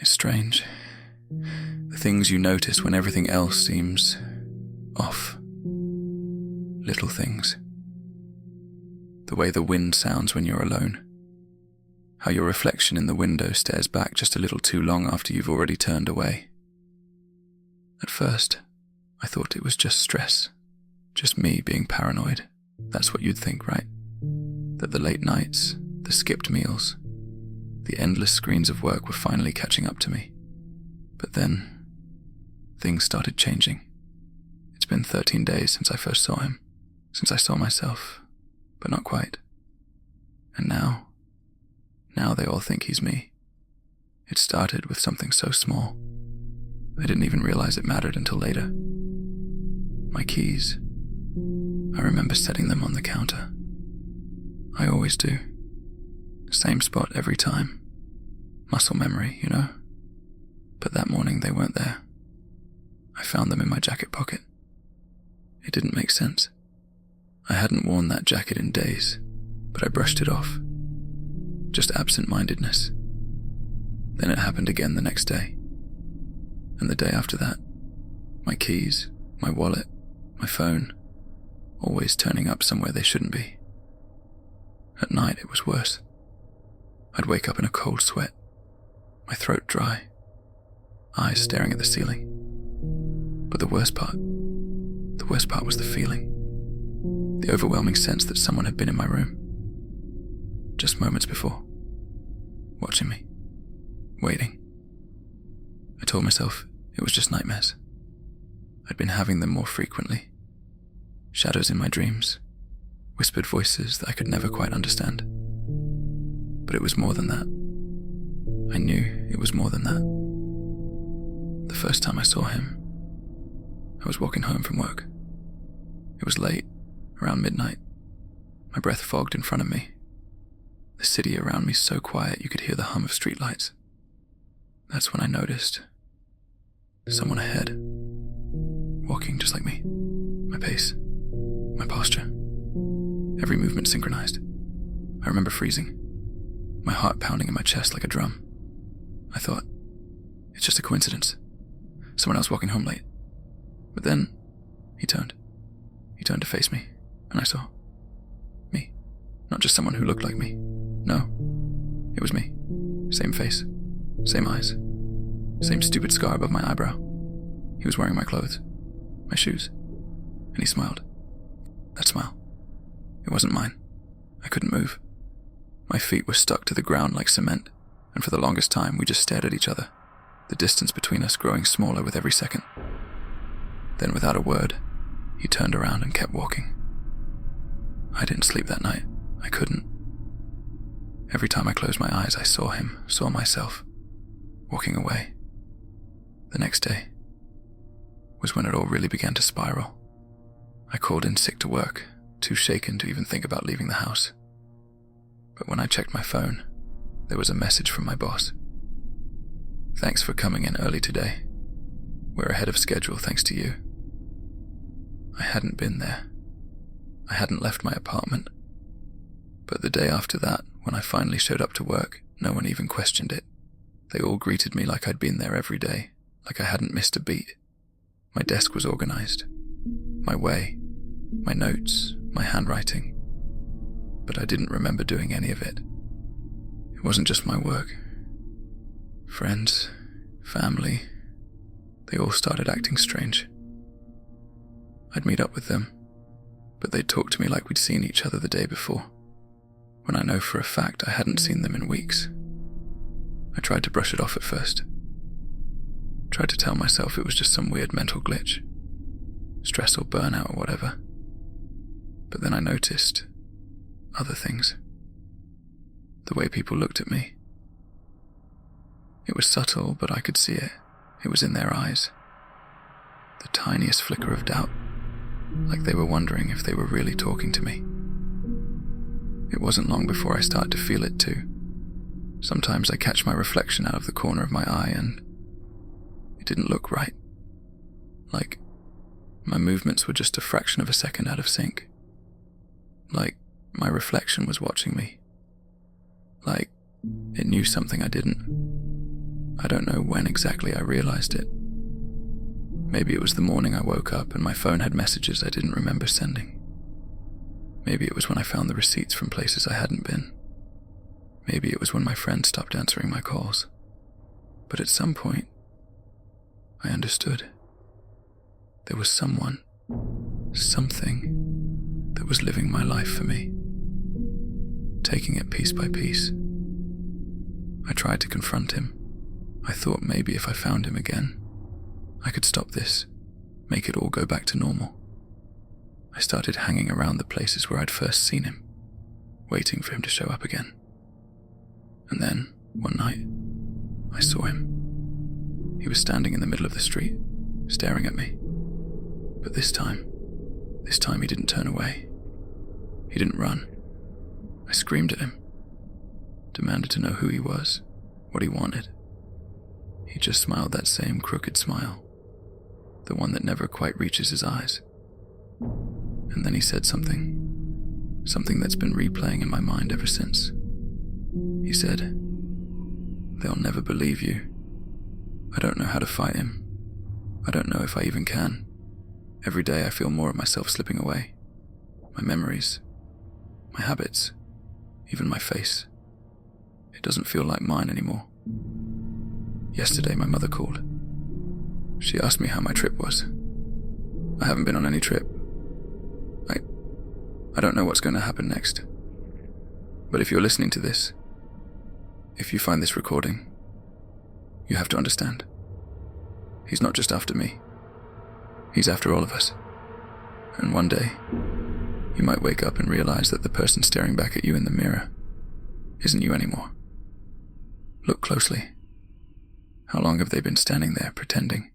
It's strange. The things you notice when everything else seems off. Little things. The way the wind sounds when you're alone. How your reflection in the window stares back just a little too long after you've already turned away. At first, I thought it was just stress. Just me being paranoid. That's what you'd think, right? That the late nights, the skipped meals, the endless screens of work were finally catching up to me. But then, things started changing. It's been 13 days since I first saw him. Since I saw myself, but not quite. And now they all think he's me. It started with something so small. I didn't even realize it mattered until later. My keys. I remember setting them on the counter. I always do. Same spot every time. Muscle memory, you know? But that morning they weren't there. I found them in my jacket pocket. It didn't make sense. I hadn't worn that jacket in days, but I brushed it off. Just absent-mindedness. Then it happened again the next day. And the day after that. My keys, my wallet, my phone, always turning up somewhere they shouldn't be. At night it was worse. I'd wake up in a cold sweat, my throat dry, eyes staring at the ceiling. But the worst part was the feeling. The overwhelming sense that someone had been in my room. Just moments before. Watching me. Waiting. I told myself it was just nightmares. I'd been having them more frequently. Shadows in my dreams. Whispered voices that I could never quite understand. But it was more than that. I knew it was more than that. The first time I saw him, I was walking home from work. It was late, around midnight. My breath fogged in front of me. The city around me so quiet you could hear the hum of streetlights. That's when I noticed someone ahead, walking just like me. My pace, my posture, every movement synchronized. I remember freezing, my heart pounding in my chest like a drum. I thought, it's just a coincidence. Someone else walking home late. But then, he turned. He turned to face me, and I saw me. Not just someone who looked like me. No, it was me. Same face, same eyes, same stupid scar above my eyebrow. He was wearing my clothes, my shoes, and he smiled. That smile. It wasn't mine. I couldn't move. My feet were stuck to the ground like cement, and for the longest time we just stared at each other, the distance between us growing smaller with every second. Then without a word, he turned around and kept walking. I didn't sleep that night. I couldn't. Every time I closed my eyes, I saw him, saw myself, walking away. The next day was when it all really began to spiral. I called in sick to work, too shaken to even think about leaving the house. But when I checked my phone, there was a message from my boss. Thanks for coming in early today. We're ahead of schedule thanks to you. I hadn't been there. I hadn't left my apartment. But the day after that, when I finally showed up to work, no one even questioned it. They all greeted me like I'd been there every day, like I hadn't missed a beat. My desk was organized. My way, my notes, my handwriting. But I didn't remember doing any of it. It wasn't just my work. Friends, family, they all started acting strange. I'd meet up with them, but they'd talk to me like we'd seen each other the day before, when I know for a fact I hadn't seen them in weeks. I tried to brush it off at first. Tried to tell myself it was just some weird mental glitch, stress or burnout or whatever. But then I noticed other things. The way people looked at me. It was subtle, but I could see it. It was in their eyes. The tiniest flicker of doubt, like they were wondering if they were really talking to me. It wasn't long before I started to feel it too. Sometimes I catch my reflection out of the corner of my eye and it didn't look right. Like my movements were just a fraction of a second out of sync. Like my reflection was watching me. Like it knew something I didn't. I don't know when exactly I realized it. Maybe it was the morning I woke up and my phone had messages I didn't remember sending. Maybe it was when I found the receipts from places I hadn't been. Maybe it was when my friend stopped answering my calls. But at some point, I understood. There was someone, something that was living my life for me, taking it piece by piece. I tried to confront him. I thought maybe if I found him again, I could stop this, make it all go back to normal. I started hanging around the places where I'd first seen him, waiting for him to show up again. And then, one night, I saw him. He was standing in the middle of the street, staring at me. But this time he didn't turn away. He didn't run. I screamed at him, demanded to know who he was, what he wanted. He just smiled that same crooked smile, the one that never quite reaches his eyes. And then he said something that's been replaying in my mind ever since. He said, "They'll never believe you. I don't know how to fight him. I don't know if I even can. Every day I feel more of myself slipping away. My memories, my habits, even my face. It doesn't feel like mine anymore." Yesterday my mother called. She asked me how my trip was. I haven't been on any trip. I don't know what's going to happen next. But if you're listening to this, if you find this recording, you have to understand. He's not just after me. He's after all of us. And one day, you might wake up and realize that the person staring back at you in the mirror isn't you anymore. Look closely. How long have they been standing there pretending?